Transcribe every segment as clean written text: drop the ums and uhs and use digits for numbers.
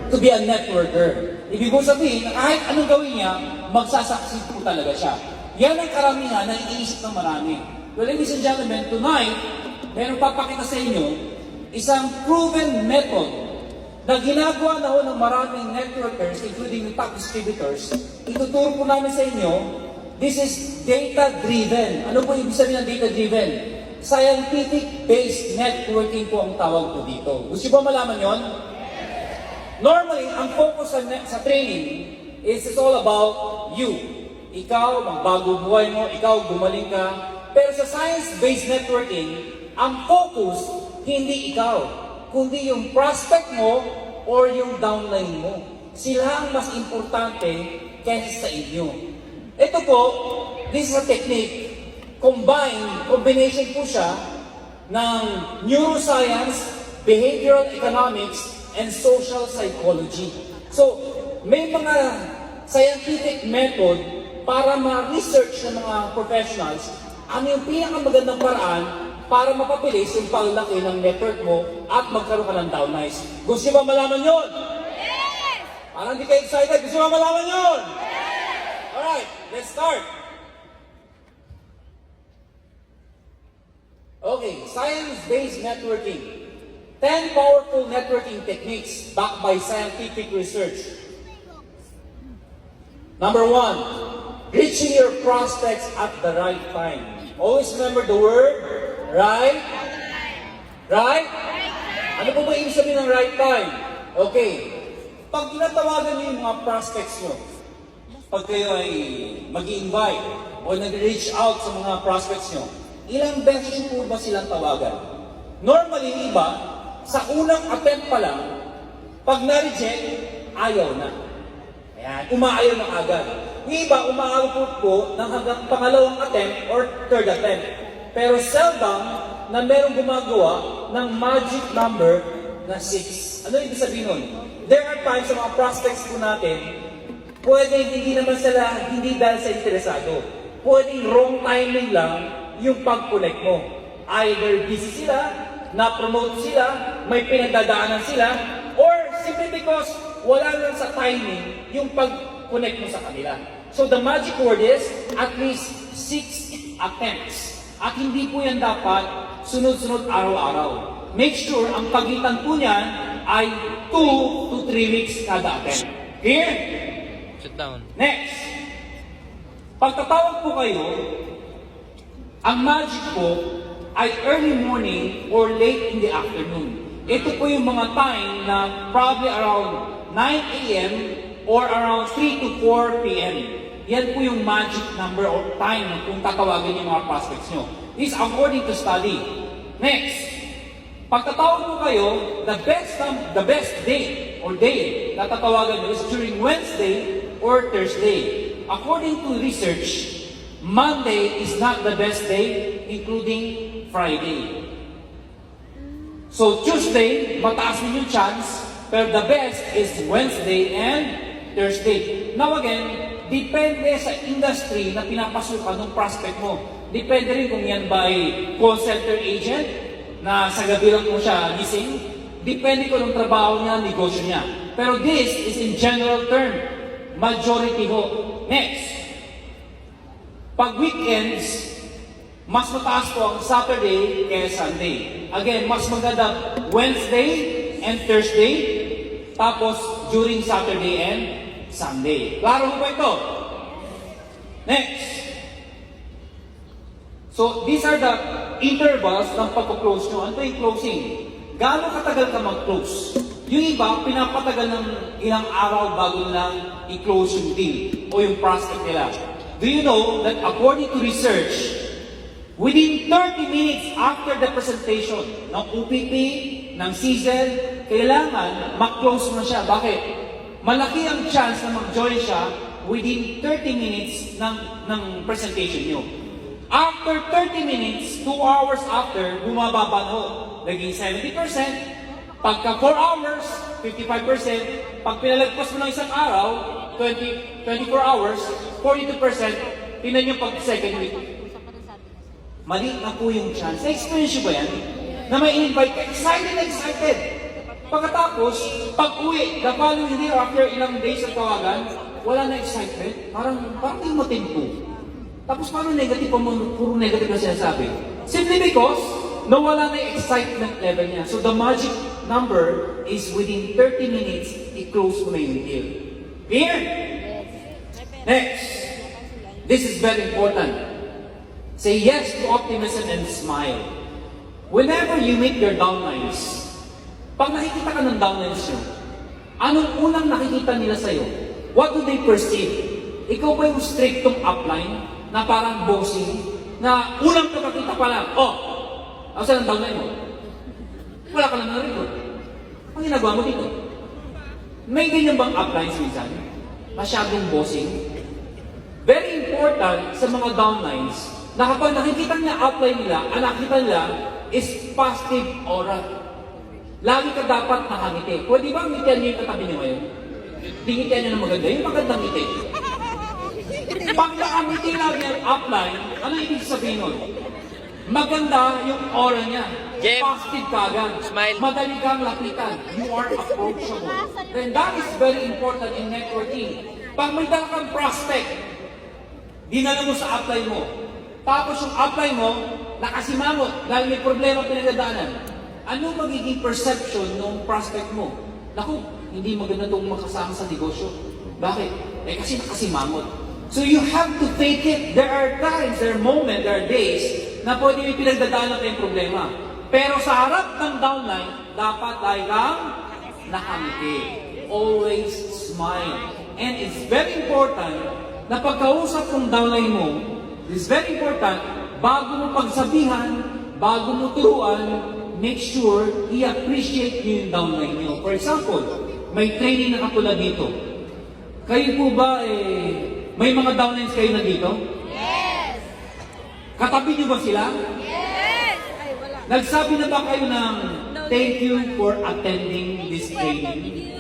to be a networker. Ibig ko sabihin, kahit anong gawin niya, magsasucceed po talaga siya. Yan ang karamihan na iniisip ng marami. Well, ladies and gentlemen, tonight, meron papakita sa inyo isang proven method na ginagawa na ho ng maraming networkers, including the top distributors. Ituturo po namin sa inyo, this is data-driven. Ano po ibig sabihin ng data-driven? Scientific-based networking po ang tawag po dito. Gusto ba malaman yon? Normally, ang focus sa training is all about you. Ikaw, magbago buhay mo, ikaw, gumaling ka. Pero sa science-based networking, ang focus, hindi ikaw, kundi yung prospect mo or yung downline mo. Sila ang mas importante kaysa sa inyo. Ito po, this is a technique. Combination po siya ng neuroscience, behavioral economics, and social psychology. So, may mga scientific method para ma-research ng mga professionals ano yung pinakamagandang paraan para mapabilis yung paglaki ng network mo at magkaroon ka ng downlines. Gusto ba malaman yun? Yes! Parang hindi kayo excited. Gusto ba malaman yun? Yes! Alright, let's start. Okay, science-based networking. 10 powerful networking techniques backed by scientific research. Number 1, reaching your prospects at the right time. Always remember the word, right? Right? Ano po ba ibig sabihin ng right time? Okay. Pag tinatawagan niyo yung mga prospects nyo, pag kayo ay mag-i-invite o nag-reach out sa mga prospects nyo, ilang beses po ba silang tawagan? Normally, iba, sa unang attempt pa lang, pag na-reject, ayaw na. Ayan, umaayaw na agad. Yung iba, umaabot po ng hanggang pangalawang attempt or third attempt. Pero seldom na merong gumagawa ng magic number na 6. Ano ibig sabihin nun? There are times sa mga prospects po natin, pwede hindi naman sila, hindi dahil sa interesado. Pwedeng wrong timing lang yung pag-connect mo. Either busy sila, na-promote sila, may pinagdadaanan sila, or simply because wala lang sa timing yung pag-connect mo sa kanila. So the magic word is at least 6 attempts. At hindi po yan dapat sunod-sunod araw-araw. Make sure ang pagitan po niyan ay 2 to 3 weeks kada attempt. Clear? Sit down. Next. Pagtatawag po kayo, ang magic po ay early morning or late in the afternoon. Ito po yung mga time na probably around 9 a.m. or around 3 to 4 p.m. Yan po yung magic number or time kung tatawagin yung mga prospects nyo. This is according to study. Next, pagtatawag po kayo, the best day or day na tatawagan nyo is during Wednesday or Thursday. According to research, Monday is not the best day, including Friday. So Tuesday, mataas din yung chance, pero the best is Wednesday and Thursday. Now again, depende sa industry na pinapasukan ng prospect mo. Depende rin kung yan ba ay call center agent, na sa gabi lang mo siya gising. Depende kung anong trabaho niya, negosyo niya. Pero this is in general term. Majority ho. Next. Pag weekends, mas mataas po ang Saturday kaya Sunday. Again, mas maganda Wednesday and Thursday, tapos during Saturday and Sunday. Klaro mo ba ito? Next. So, these are the intervals ng pag-close nyo. Ano yung closing? Gaano katagal ka mag-close? Yung iba, pinapatagal ng ilang araw bago nilang i-close yung deal o yung prospect nila. Do you know that according to research, within 30 minutes after the presentation ng UPP, ng season, kailangan mag-close mo siya. Bakit? Malaki ang chance na mag-join siya within 30 minutes ng presentation nyo. After 30 minutes, 2 hours after, bumababa ho. Naging 70%. Pagka 4 hours, 55%. Pag pinalagpas mo ng isang araw, 24 hours, 42%. Tingnan nyo pag second week. Mali na po yung chance. Na-experience nyo ba yan? Na may invite ka, excited. Pagkatapos, pag-uwi, the following day or after ilang days ng tawagan, wala na excitement. Parang hindi matimpo. Tapos paano negative pa mo, puro negative na sinasabi? Simply because, nawala na yung excitement level niya. So the magic number is within 30 minutes, i-close mo na yung deal. Clear? Next. This is very important. Say yes to optimism and smile. Whenever you meet your downlines, pag nakikita ka ng downlines nyo, anong unang nakikita nila sa'yo? What do they perceive? Ikaw ba yung strictong upline na parang bossy, na unang nakakita pa lang, saan ang downline mo? Wala ka lang narito. Ang ginagawa mo dito? May ganyan bang uplines minsan? Masyadong bossing? Very important sa mga downlines na kapag nakikita niya upline nila, ang nakikita nila is positive aura. Lagi ka dapat nakangiti. Pwede ba ngitian niyo yung katabi niyo ngayon? Tingitian niyo na maganda. Yung magandang ngiti. Pag nakangiti lagi ang upline, ano ibig sabihin nun? Maganda yung aura niya. Jeff, Positive ka agad. smile. Madali kang lapitan. You are approachable. Then that is very important in networking. Pag may dala kang prospect, dinala mo sa upline mo. Tapos yung upline mo, nakasimangot dahil may problema pinagdadaanan. Ano magiging perception ng prospect mo? Naku, hindi maganda itong makasama sa negosyo. Bakit? Kasi nakasimangot. So you have to take it. There are times, there are moments, there are days na pwede may pinagdadaanan kayong problema. Pero sa harap ng downline, dapat lagi kang nakangiti. Always smile. And it's very important na pagkausap ng downline mo, it's very important, bago mo pagsabihan, bago mo turuan, make sure i-appreciate nyo yung downline nyo. For example, may training na katulad dito. Kayo po ba, may mga downlines kayo na dito? Yes! Katabi nyo ba sila? Yes! Ay, wala. Nagsabi na ba kayo ng thank you for attending this training?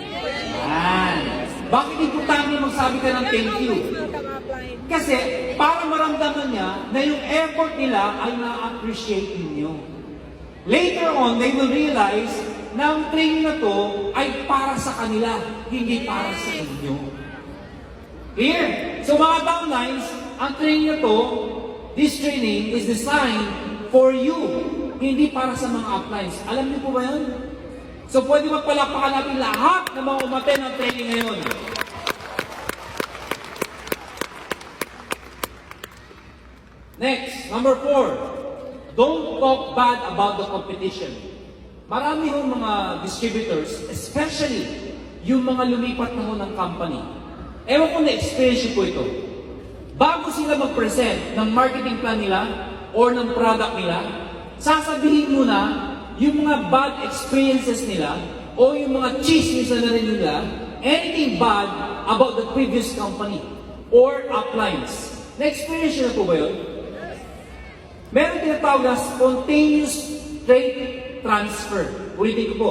Yan. Bakit importante magsabi ka ng thank you? Kasi para maramdaman niya na yung effort nila ay na-appreciate ninyo. Later on, they will realize na ang training na to ay para sa kanila, hindi para sa inyo. Clear? So mga downlines, ang training na to, this training is designed for you, hindi para sa mga uplines. Alam niyo po ba yun? So pwede magpalakpakan natin lahat ng mga umaten ng training ngayon. Next, number 4. Don't talk bad about the competition. Marami hong mga distributors, especially yung mga lumipat na ho ng company. Ewan ko na-experience po ito. Bago sila mag-present ng marketing plan nila or ng product nila, sasabihin muna yung mga bad experiences nila o yung mga chismis na narinig nila, anything bad about the previous company or uplines. Na-experience nyo na po ba yun? Meron tinatawag na spontaneous trait transfer. Ulitin ko po.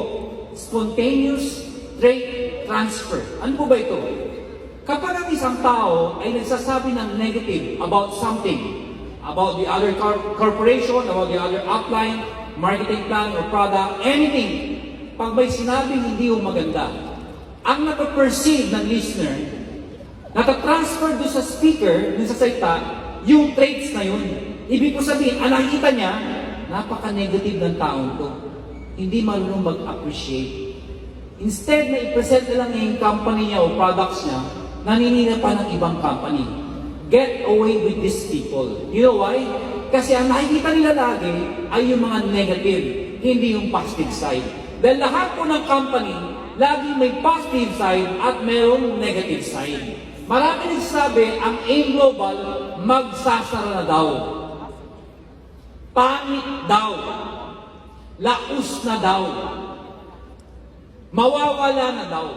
Spontaneous trait transfer. Ano po ba ito? Kapag ang isang tao ay nagsasabi ng negative about something, about the other corporation, about the other upline, marketing plan or product, anything, pag may sinabing hindi yung maganda, ang napaperceive ng listener, natatransfer doon sa speaker, doon sa salita, yung traits na yun. Ibig ko sabihin, ang nakikita niya, napaka-negative ng taong to. Hindi marunong mag-appreciate. Instead na i-present na lang yung company niya o products niya, naninira pa ng ibang company. Get away with these people. You know why? Kasi ang nakikita nila lagi ay yung mga negative, hindi yung positive side. Dahil lahat po ng company, lagi may positive side at mayroong negative side. Marami nagsasabi, ang AIM Global, magsasara na daw. Pangit daw. Laos na daw. Mawawala na daw.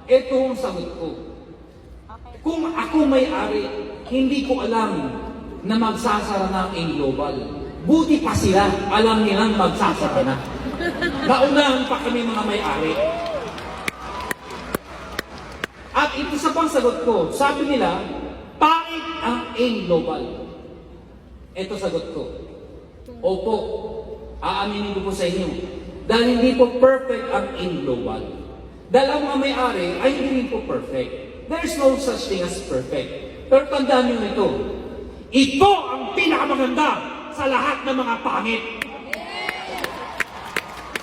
Ito ang sagot ko. Kung ako may-ari, hindi ko alam na magsasara na ang AIM Global. Buti pa sila, alam nilang magsasara na. Naunahan pa kami mga may-ari. At ito sa pang sagot ko, sabi nila, pangit ang AIM Global. Ito sagot ko. Opo, aaminin ko po sa inyo. Dahil hindi po perfect ang in global. Dahil ang mga may-ari ay hindi rin po perfect. There is no such thing as perfect. Pero tandaan niyo ito. Ito ang pinakamaganda sa lahat ng mga pangit.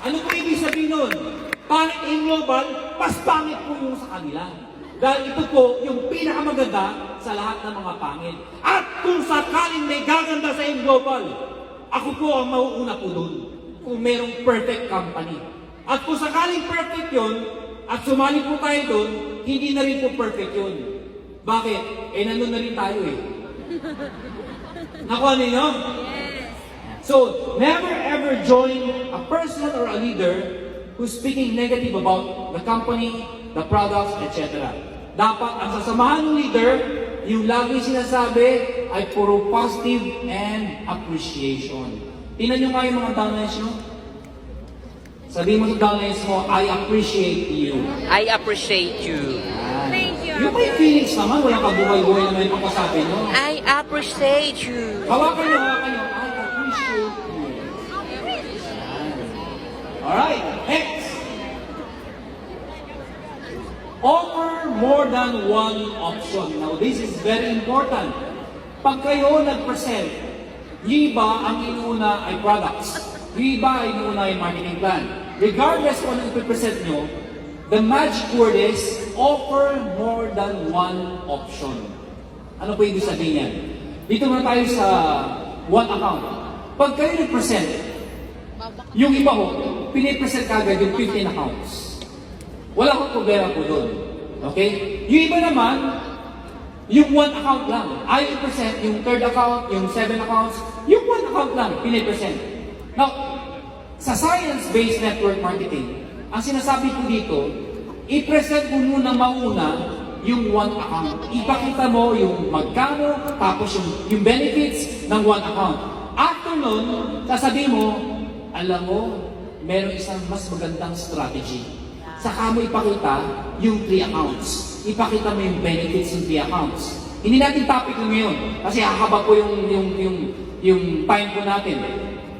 Ano po ibig sabihin nun? Pangit in global, mas pangit po yung sa kanila. Dahil ito po yung pinakamaganda sa lahat ng mga pangit. At kung sakaling may gaganda sa in global, ako po ang mauuna po doon. Kung merong perfect company. At kung sakaling perfect yun, at sumali po tayo doon, hindi na rin po perfect yun. Bakit? Eh, nandun na rin tayo eh. Nakuha ninyo? So, never ever join a person or a leader who's speaking negative about the company, the products, etc. Dapat ang sasamahan ng leader, yung lagi sinasabi ay puro positive and appreciation. Tingnan nyo nga yung mga downlines nyo. Sabihin mo sa downlines mo, I appreciate you. I appreciate you. Thank you. Yung may feelings naman, walang kabuhay-buhay naman yung pagkasabi nyo. I appreciate you. Hawakan nyo, I appreciate you. Alright, next. Offer more than one option. Now, this is very important. Pag kayo nag-present, yung iba ang inuuna ay products. Yung iba ay inuuna ay marketing plan. Regardless kung ano ipipresent nyo, the magic word is offer more than one option. Ano po ibig sabihin yan? Dito muna tayo sa one account. Pag kayo nag-present, yung iba ho, pinipresent kagad yung 15 accounts. Wala akong problema po doon. Okay? Yung iba naman, yung one account lang. I present yung third account, yung 7 accounts, yung one account lang, pinipresent. Now, sa science-based network marketing, ang sinasabi ko dito, i-present mo muna mauna yung one account. Ipakita mo yung magkano, tapos yung benefits ng one account. After nun, sasabihin mo, alam mo, meron isang mas magandang strategy. Saka mo ipakita yung 3 accounts. Ipakita mo yung benefits ng 3 accounts. Hindi natin topic ko ngayon kasi hahaba po yung time po natin.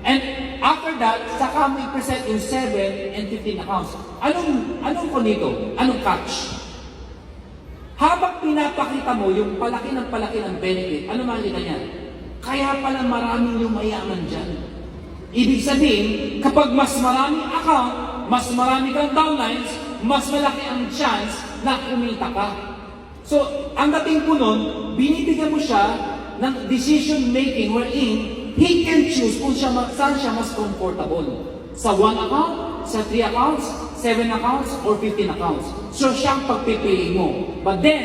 And after that, saka mo i-present yung 7 and 15 accounts. Anong ko nito? Anong catch? Habang pinapakita mo yung palaki ng benefit, ano makikita niya? Kaya pala maraming yung mayaman dyan. Ibig sabihin, kapag mas maraming account, mas marami kang downlines, mas malaki ang chance na kumita ka. So, ang dating po nun, binibigyan mo siya ng decision making wherein he can choose kung saan siya mas comfortable. Sa 1 account, sa 3 accounts, 7 accounts, or 15 accounts. So, siyang pagpipili mo. But then,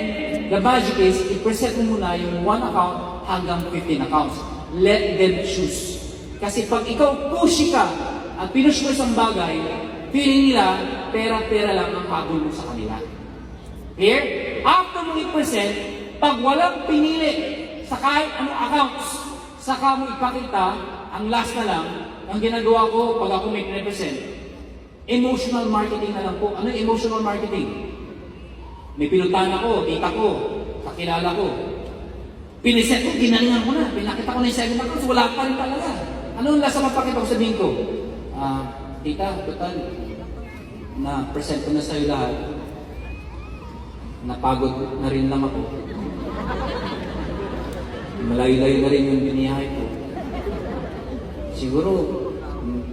the magic is, i-present mo muna yung 1 account hanggang 15 accounts. Let them choose. Kasi pag ikaw pushy ka at pinush mo isang bagay, feeling nila, pera-pera lang ang habol mo sa kanila. Clear? After mo i-present, pag walang pinili sa kahit anong accounts, saka mo ipakita, ang last na lang, ang ginagawa ko pag ako may present, emotional marketing na lang po. Ano yung emotional marketing? May pinuntahan ako, tita ko, kakilala ko. Piniset ko, ginalingan ko na. Pinakita ko na yung 7 accounts, wala pa rin talaga. Ano yung last na mapakita ko sabihin ko? Tita, total, na-present ko na sa'yo lahat. Napagod na rin lang ako. Malayo-layo na rin yung biniyahe ko. Siguro,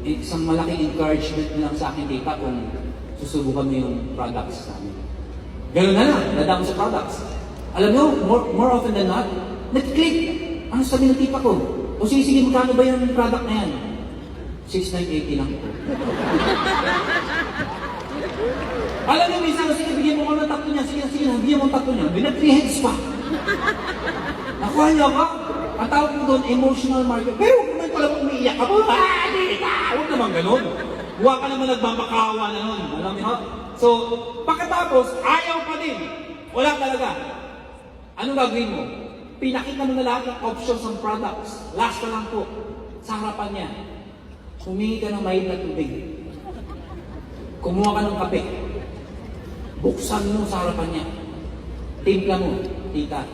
isang malaking encouragement lang sa akin, tita, kung susubukan mo yung products sa amin. Ganoon na lang, nadama sa products. Alam mo, more often than not, nag-click. Ano sabi ng tita ko? O sige, magkano ba yung product na yan? 6,980 lang po. Alam niyo, minsan kasi bigyan mo ko ng 3 niya. Sige, bigyan mo ng 3 niya. Binag 3 heads pa. Nakuha niyo ako. Ang tawag mo doon, emotional market. Pero kung pala umiiyak ka po, huwag naman ganun. Huwag ka naman nagmamakawa na nun. Alam niyo? So, pagkatapos, ayaw pa din. Wala talaga. Anong gagawin mo? Pinakita mo na lahat ng options ng products. Last na lang po. Sa harapan niya. Humingi ka ng mahid na tubig. Kumuha ka ng kape. Buksan mo sa harapan niya. Timpla mo, tita.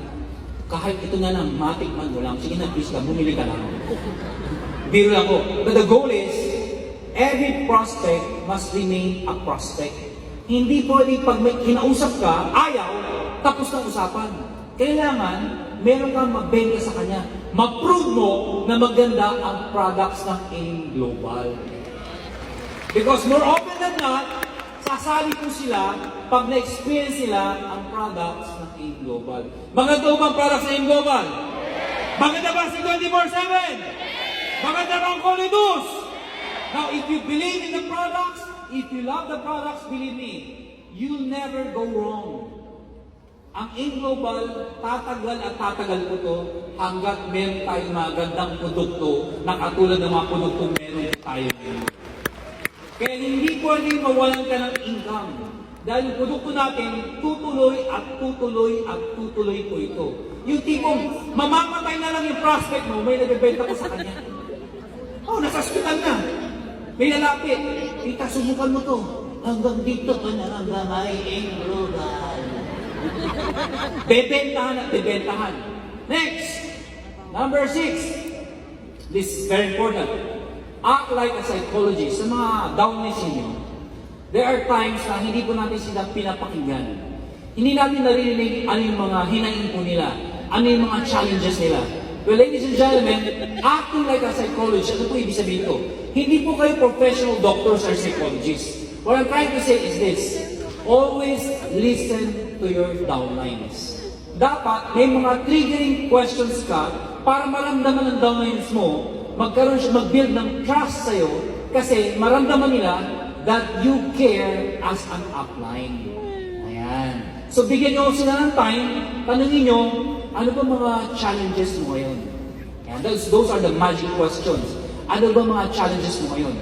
Kahit ito nga lang, matikman mo lang. Sige na, please ka, bumili ka lang. Biro lang ko. But the goal is, every prospect must remain a prospect. Hindi pwede pag may kinausap ka, ayaw, tapos na usapan. Kailangan, meron kang magbenta sa kanya. Ma-prove mo na maganda ang products ng AIM Global. Because more often than not, sasali po sila pag na-experience nila ang products ng AIM Global. Maganda ba ang products ng AIM Global? Maganda ba si 24/7? Maganda ba ang Colidus? Now, if you believe in the products, if you love the products, believe me, you'll never go wrong. Ang AIM Global, tatagal at tatagal po to hanggat meron tayong magandang produkto na katulad ng mga produktong meron tayo ngayon. Kaya hindi pwedeng mawalan ka ng income. Dahil yung produkto natin, tutuloy at tutuloy at tutuloy po ito. Yung tipong, mamamatay na lang yung prospect mo, may nabibenta ko sa kanya. Oh, nasa hospital na. May lalapit. Tita, subukan mo to. Hanggang dito ka na hanggang may AIM Global. Bebentahan at bebentahan. Next, number 6. This is very important. Act like a psychologist. Sa mga downlines ninyo, there are times na hindi po natin sila pinapakinggan. Hindi natin naririnig ano yung mga hinaing po nila, ano yung mga challenges nila. Well, ladies and gentlemen, acting like a psychologist, ano po ibig sabihin ito? Hindi po kayo professional doctors or psychologists. What I'm trying to say is this: always listen to your downlines. Dapat may mga triggering questions ka para maramdaman ng downlines mo, magkaroon siya, mag-build ng trust sa'yo kasi maramdaman nila that you care as an upline. Ayan. So bigyan nyo sila ng time, tanungin nyo, ano ba mga challenges mo ngayon? Ayan. Those are the magic questions. Ano ba mga challenges mo ngayon?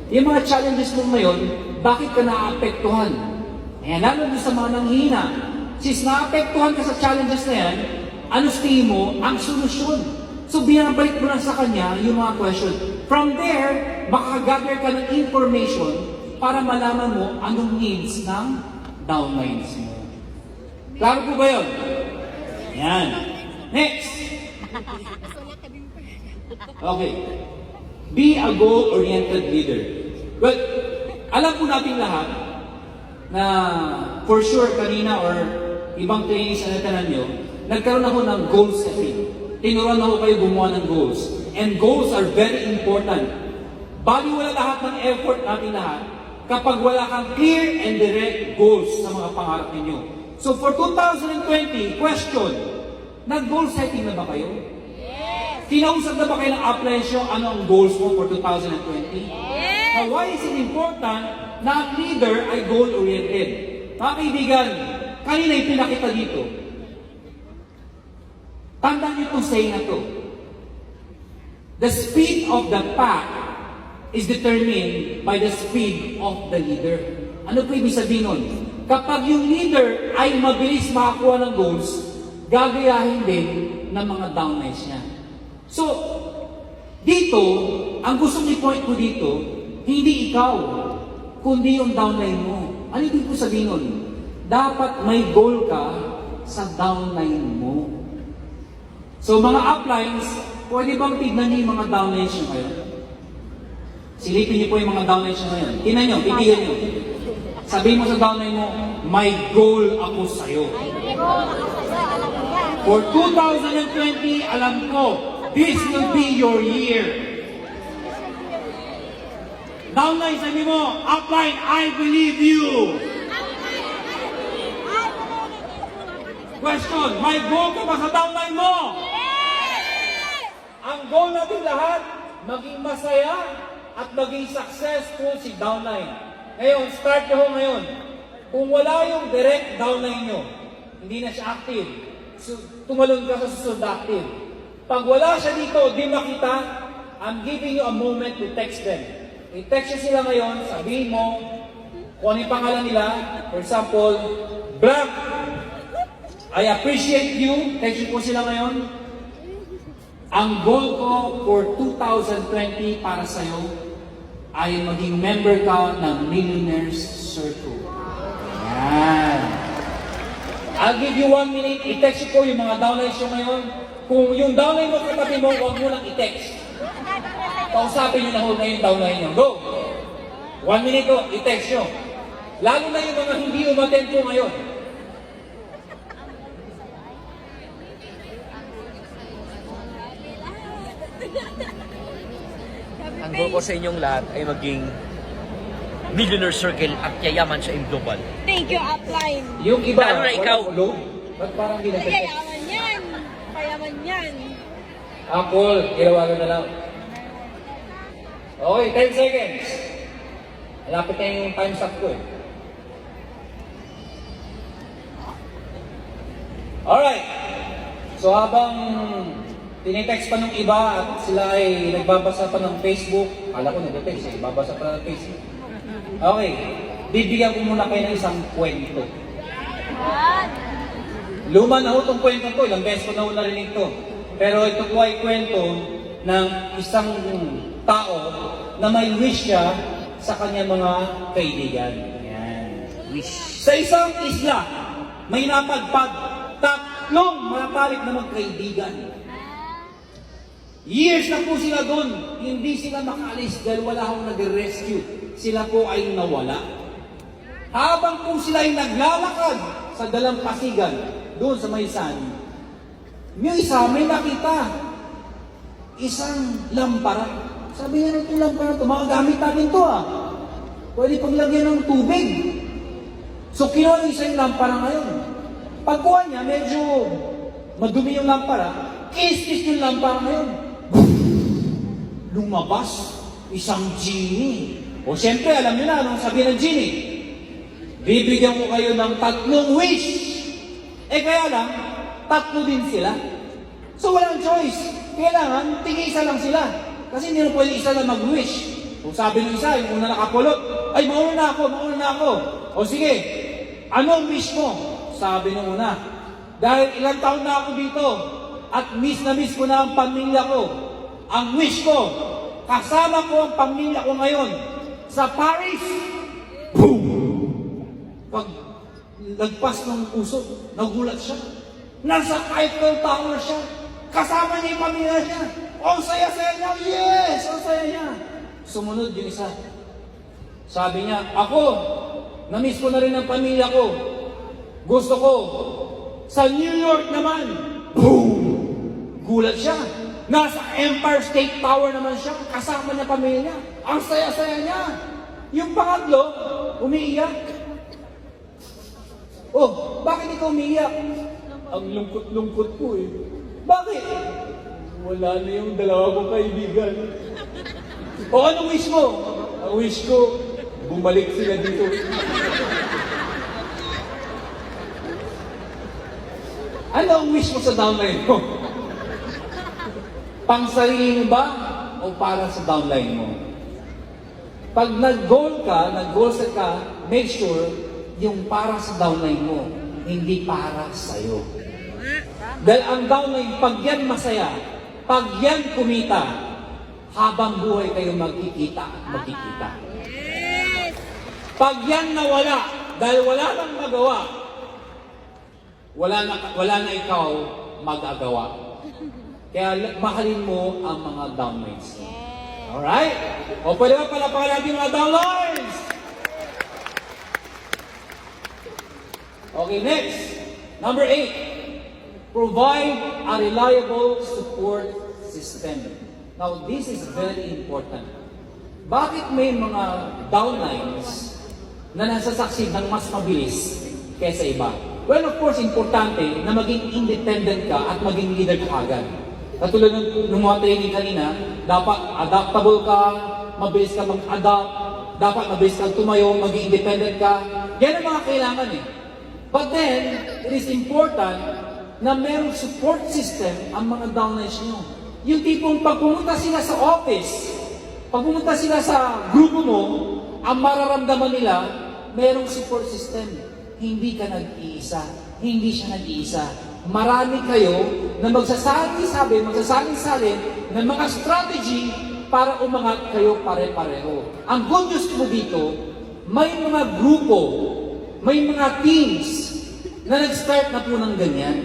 Yung mga challenges mo ngayon, bakit ka naapektuhan? Ayan, lalo din sa mga nanghihina. Since naapektuhan ka sa challenges na yan, ano sa tingin mo ang solusyon? So binabalik mo lang sa kanya yung mga question. From there, makagather ka ng information para malaman mo anong needs ng downlines mo. Klaro po ba yun? Yan. Next. Okay. Be a goal-oriented leader. Well, alam po natin lahat na for sure kanina or ibang trainees na natanan nyo, nagkaroon ako ng goal setting. Tinuruan ako kayo gumawa ng goals. And goals are very important. Bali wala lahat ng effort natin lahat kapag wala kang clear and direct goals sa mga pangarap ninyo. So for 2020, question, nag-goal setting na ba kayo? Yes! Kinausap na ba kayo ng upline nyo ano ang goals mo for 2020? Yes! Now why is it important na ang leader ay goal-oriented? Mga kaibigan, kanina yung pinakita dito. Tandaan niyo itong saying na to. The speed of the pack is determined by the speed of the leader. Ano po ibig sabihin nun? Kapag yung leader ay mabilis makakuha ng goals, gagayahin din ng mga downlines niya. So, dito, ang gusto ni point ko dito, hindi ikaw, kundi yung downline mo. Ano ibig ko sabihin nun? Dapat may goal ka sa downline mo. So mga uplines, pwede bang tignan niyo yung mga downlines nyo ngayon? Silipin niyo po yung mga downlines nyo ngayon. Tingnan niyo, pipigyan niyo. Sabihin mo sa downline mo, may goal ako sa'yo. For 2020, alam ko, this will be your year. Downline, sabi mo, upline, I believe you. Question, may goal ka ba sa downline mo? Ang goal natin lahat, maging masaya at maging successful si downline. Ngayon, start nyo ngayon. Kung wala yung direct downline nyo, hindi na siya active, so, tumalon ka sa susunod na active. Pag wala siya dito, di makita, I'm giving you a moment to text them. I-text nyo sila ngayon, sabihin mo, kung ano yung pangalan nila, for example, Black, I appreciate you. Text po sila ngayon. Ang goal ko for 2020 para sa'yo ay maging member ka ng Millionaires Circle. Yan. I'll give you 1 minute. I-text ko yung mga downlines nyo ngayon. Kung yung downline mo katabi mo, huwag mo lang i-text. Kausapin nyo na ho na yung downline nyo. Go! 1 minute to, i-text nyo. Lalo na yung mga hindi umattend po ngayon. Ang goal ko sa inyong lahat ay maging millionaire circle at yayaman sa global. Thank you, upline. Yung iba, Lalo na ikaw. walang ulo. Ba't parang hindi na-text? Kayaman yan. Kayaman yan. Apple, ilawagan na lang. Okay, 10 seconds. Malapit na yung time stop ko eh. Alright. So habang tinitext pa ng iba at sila ay nagbabasa pa ng Facebook, kala ko nag-text eh, babasa pa ng Facebook. Okay, bibigyan ko muna kayo ng isang kwento. Luma na ho itong kwento ko, ilang beses ko na ho narinig to. Pero ito po ay kwento ng isang tao na may wish siya sa kanyang mga kaibigan. Yan. Wish. Sa isang isla, may napadpad, tatlong matalik na magkaibigan. Years na po sila doon, hindi sila makaalis dahil wala akong nag-rescue. Sila po ay nawala. Habang po sila ay naglalakad sa dalampasigan, doon sa may sand, yung isa may nakita, isang lampara. Sabi niya, itong lampara ito, makagamit natin ito ah. Pwede paglagyan ng tubig. So kinuha ng isa yung lampara ngayon. Pagkuha niya, medyo madumi yung lampara, kiss-kiss yung lampara ngayon. Lumabas, isang genie. O siyempre, alam niyo na, anong sabi ng genie? Bibigyan ko kayo ng 3 wish. Eh kaya lang, 3 din sila. So walang choice. Kailangan, tig-isa lang sila. Kasi hindi na pwede isa na mag-wish. Kung sabi ng isa, yung una nakapulot, ay mauna na ako. O sige, anong wish mo? Sabi ng una, dahil ilang taon na ako dito, at miss na miss ko na ang pamilya ko. Ang wish ko, kasama ko ang pamilya ko ngayon sa Paris. Boom! Pag lagpas ng puso, nagulat siya. Nasa Eiffel Tower siya. Kasama niya yung pamilya niya. Ang saya-saya niya. Yes! Ang saya niya. Sumunod yung isa. Sabi niya, ako, na-miss ko na rin ang pamilya ko. Gusto ko, sa New York naman. Boom! Gulat siya. Nasa Empire State Tower naman siya. Kasama niya pamilya niya. Ang saya-saya niya. Yung pangatlo, umiiyak. Oh, bakit ikaw umiiyak? Ang lungkot-lungkot ko eh. Bakit? Wala na yung dalawa kong kaibigan. O anong wish mo? Ang wish ko, bumalik sila dito. Ano ang wish mo sa downline mo? Pang sarili mo ba? O para sa downline mo? Pag nag-goal set ka, make sure yung para sa downline mo, hindi para sa'yo. Dahil ang downline, pag yan masaya, pag yan kumita, habang buhay kayo magkikita at magkikita. Pag yan nawala, dahil wala nang magawa, wala na ikaw mag-agawa. Kaya mahalin mo ang mga downlines. Alright? O pwede ba palapakan natin mga downlines? Okay, next. Number 8. Provide a reliable support system. Now, this is very important. Bakit may mga downlines na nasasaksi ng mas mabilis kaysa iba? Well, of course, importante na maging independent ka at maging leader ka agad. Katulad ng mga training kanina, dapat adaptable ka, mabilis ka mag-adapt, dapat mabilis kang tumayo, maging independent ka. Yan ang mga kailangan eh. But then, it is important na merong support system ang mga downlines nyo. Yung tipong pag pumunta sila sa office, pag pumunta sila sa grupo mo, ang mararamdaman nila, merong support system. Hindi ka nag-iisa. Hindi siya nag-iisa. Marami kayo na magsasabi-salin ng mga strategy para umangat kayo pare-pareho. Ang good news mo dito, may mga grupo, may mga teams na nag-start na po ng ganyan.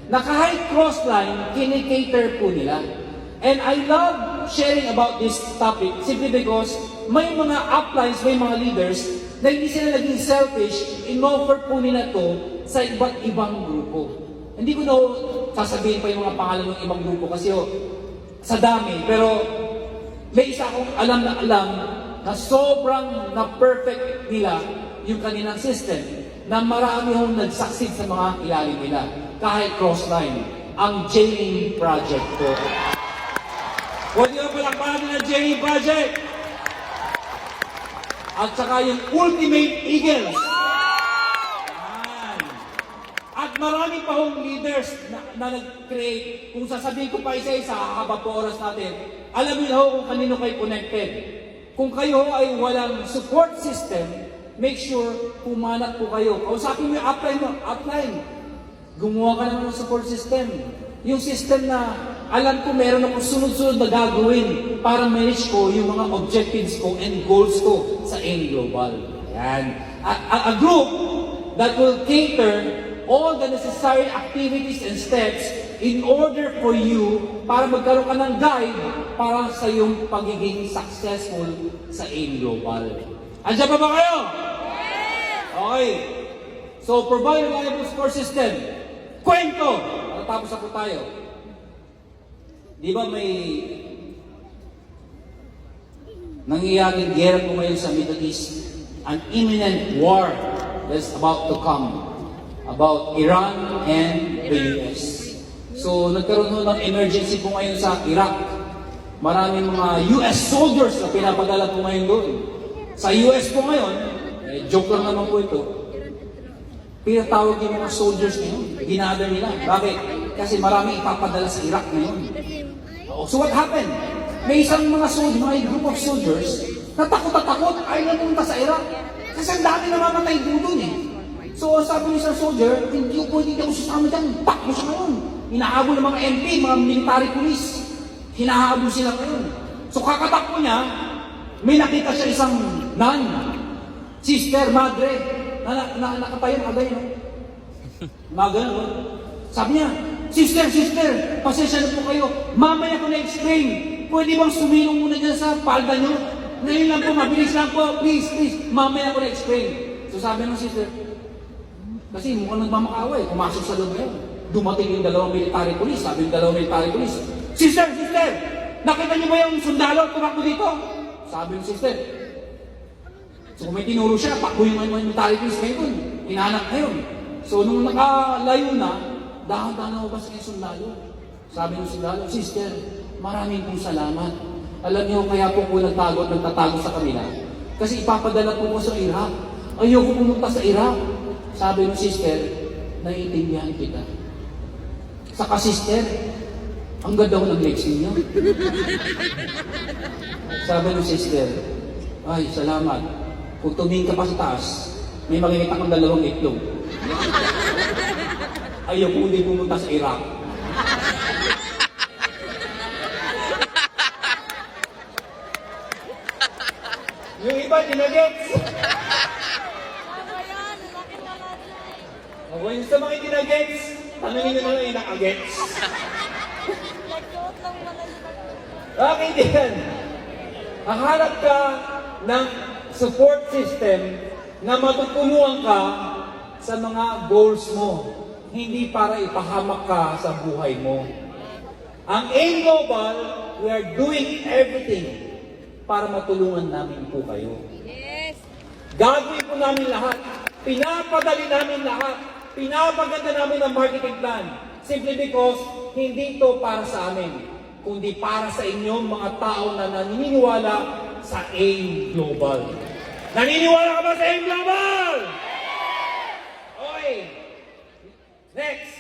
Na kahit crossline, kinikater po nila. And I love sharing about this topic simply because may mga uplines, may mga leaders na hindi sila naging selfish, in-offer po nila to sa iba't ibang grupo. Hindi ko na sasabihin pa yung mga pangalan ng ibang grupo kasi sa dami, pero may isa akong alam na sobrang na-perfect nila yung kanilang system, na marami hong nag-succeed sa mga ilalim nila. Kahit crossline, ang Jailing Project po. Huwag niyo palakpakan ng Jailing Project! At saka yung Ultimate Eagles. Yan. At marami pa hong leaders na nag-create. Kung sasabihin ko pa isa-isa, haba po oras natin, alam niyo na ho kung kanino kayo connected. Kung kayo ay walang support system, make sure pumanat po kayo. Kausapin mo yung upline. Gumawa ka naman ng support system. Yung system na alam ko meron akong sunod-sunod na gagawin para manage ko yung mga objectives ko and goals ko sa AIM Global. Yan. A group that will cater all the necessary activities and steps in order for you para magkaroon ka ng guide para sa iyong pagiging successful sa AIM Global. Andiyan pa ba kayo? Okay. So, provide a reliable support system. Kwento! Tapos ako tayo. Di ba may nangyayaring gera po ngayon sa Middle East? An imminent war that's about to come about Iran and the US. So, nagkaroon ho ng emergency po ngayon sa Iraq. Maraming mga US soldiers na pinapadala po ngayon doon. Sa US po ngayon, joke lang naman po ito, pinatawag yung mga soldiers ngayon, ginather nila. Bakit? Kasi maraming ipapadala sa Iraq ngayon. So what happened? May isang mga soldiers, mga group of soldiers, na takot, ayaw na pumunta sa Iraq. Kasi ang dami namamatay doon eh. So sabi ng isang soldier, hindi ko ako sasama dyan, takbo siya ngayon. Hinahabol ng mga MP, mga military police. Hinahabol sila ngayon. So kakatakbo niya, may nakita siya isang nun, sister, madre, na nakatayo agay, no? Maga, no? Sabi niya, sister, pasensya na po kayo. Mamaya ko na-explain. Pwede bang sumilong muna dyan sa palda nyo? Ngayon lang po, mabilis lang po. Please. Mamaya ko na-explain. So sabi ng sister, kasi mukhang nagmamakaway, pumasok sa loob ngayon. Dumating yung dalawang military police. Sabi yung dalawang military police, Sister, nakita niyo ba yung sundalo tumakbo dito? Sabi ng sister. So kung may tinuro siya, pakbo yung military police ngayon. Hinahanap ngayon. So nung nakalayo na, dahan-dahan ako ba sa sundalo? Sabi ng sundalo, Sister, maraming pong salamat. Alam niyo, kaya po nagtatago sa kanila. Kasi ipapadala po ko sa Iraq. Ayoko pumunta sa Iraq. Sabi ng sister, naiintindihan kita. Saka sister, ang ganda ko ng leksyon niyo. Sabi ng sister, ay, salamat. Kung tumingin ka pa sa taas, may makikita kang dalawang itlog. Ayoko hindi pumunta sa Iraq. Yung iba, dinagets. Okay, sa mga dinagets, tanongin nyo na lang yung nakagets. Okay din. Hahanap ka ng support system na matutulungan ka sa mga goals mo. Hindi para ipahamak ka sa buhay mo. Ang AIM Global, we are doing everything para matulungan namin po kayo. Yes. Gagawin po namin lahat. Pinapadali namin lahat. Pinapaganda namin ang marketing plan. Simply because hindi ito para sa amin, kundi para sa inyong mga tao na naniniwala sa AIM Global. Naniniwala ka ba sa AIM Global? Okay. Next.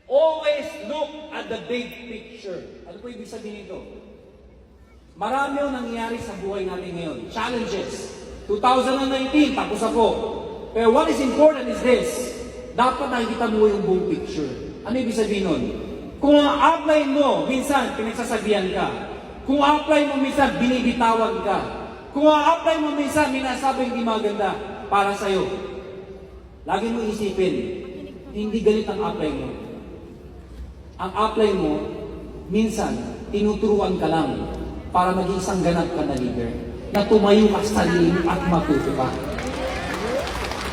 Always look at the big picture. Ano po ibig sabihin nito? Marami yung nangyayari sa buhay natin ngayon. Challenges. 2019, tapos ako. Pero what is important is this. Dapat nakikita mo yung buong picture. Ano ibig sabihin nun? Kung ang upline mo, minsan pinagsasabihan ka. Kung ang upline mo, minsan binibitawan ka. Kung ang upline mo, minsan minasabi hindi maganda para sa'yo. Lagi mo isipin, hindi galit ang upline mo. Ang upline mo, minsan, tinuturuan ka lang para maging isang ganap ka na leader. na tumayo ka sa sarili mo at matuto ka.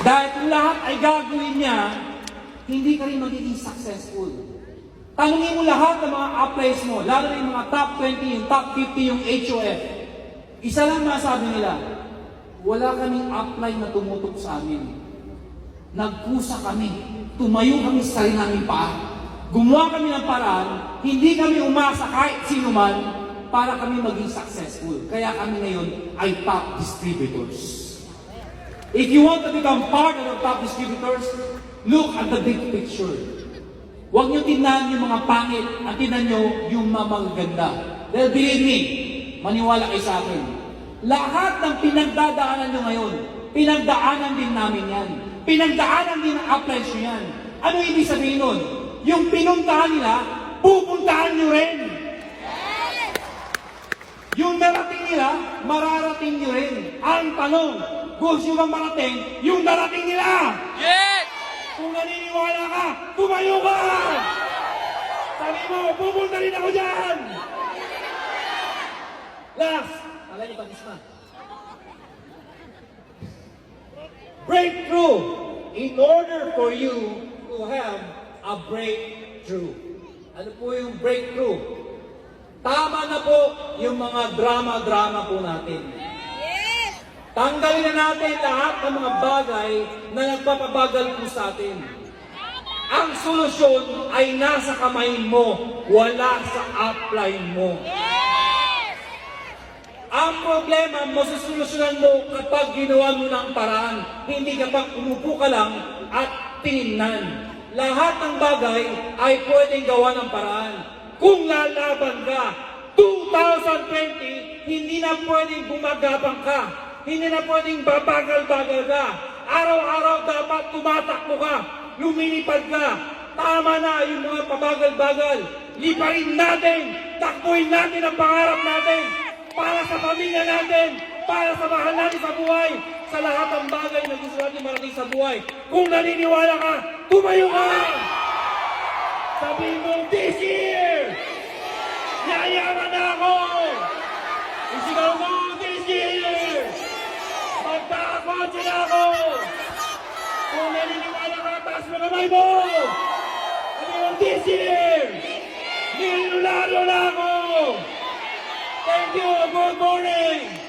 Dahil kung lahat ay gagawin niya, hindi ka rin magiging successful. Tanungin mo lahat ng mga applies mo, lalo na yung mga top 20, yung top 50, yung HOF. Isa lang masabi nila, wala kaming apply na tumutok sa amin. Nagkusa kami, tumayo kami sa sarili namin pa, gumawa kami ng paraan, hindi kami umasa kahit sino man para kami maging successful. Kaya kami ngayon ay top distributors. If you want to become part of the top distributors, look at the big picture. Huwag niyo tingnan yung mga pangit, at tingnan niyo yung mga magaganda. Dahil believe me, maniwala kayo sa akin, lahat ng pinagdadaanan niyo ngayon, pinagdaanan din namin yan. Pinagdaanan din ang applies niyo yan. Ano ibig sabihin nun? Yung pinuntahan nila, pupuntahan niyo rin. Yung narating nila, mararating niyo rin. Ang tanong, gusto nyo bang marating yung narating nila? Yes! Kung naniniwala ka, tumayo ka! Sabi mo, pupunta rin ako dyan! Last, alay ni Batisma. Breakthrough. In order for you to have a breakthrough. Ano po yung breakthrough? Tama na po yung mga drama-drama po natin. Yes! Tanggalin na natin lahat ng mga bagay na nagpapabagal po sa atin. Ang solusyon ay nasa kamay mo, wala sa upline mo. Yes! Ang problema, masusolusyonan mo kapag ginawa mo ng paraan. Hindi kapag umupo ka lang at tinignan. Lahat ng bagay ay pwedeng gawa ng paraan. Kung lalaban ka, 2020, hindi na pwedeng gumagabang ka. Hindi na pwedeng babagal-bagal ka. Araw-araw dapat tumatakbo ka. Lumilipad ka. Tama na yung mga pabagal-bagal. Liparin natin. Takbuhin natin ang pangarap natin. Para sa pamilya natin. Para sa mahal natin sa buhay. Sa lahat ng bagay na gusto natin marating sa buhay. Kung naniniwala ka, tumayo ka! Sabihin mo, this year! Yayaman na ako! Isigaw mo, this year! Magkakakotse na ako! Kung naniniwala ka, taas mo kamay mo! Sabihin mo, this year! Nilularo na ako! Thank you! Good morning!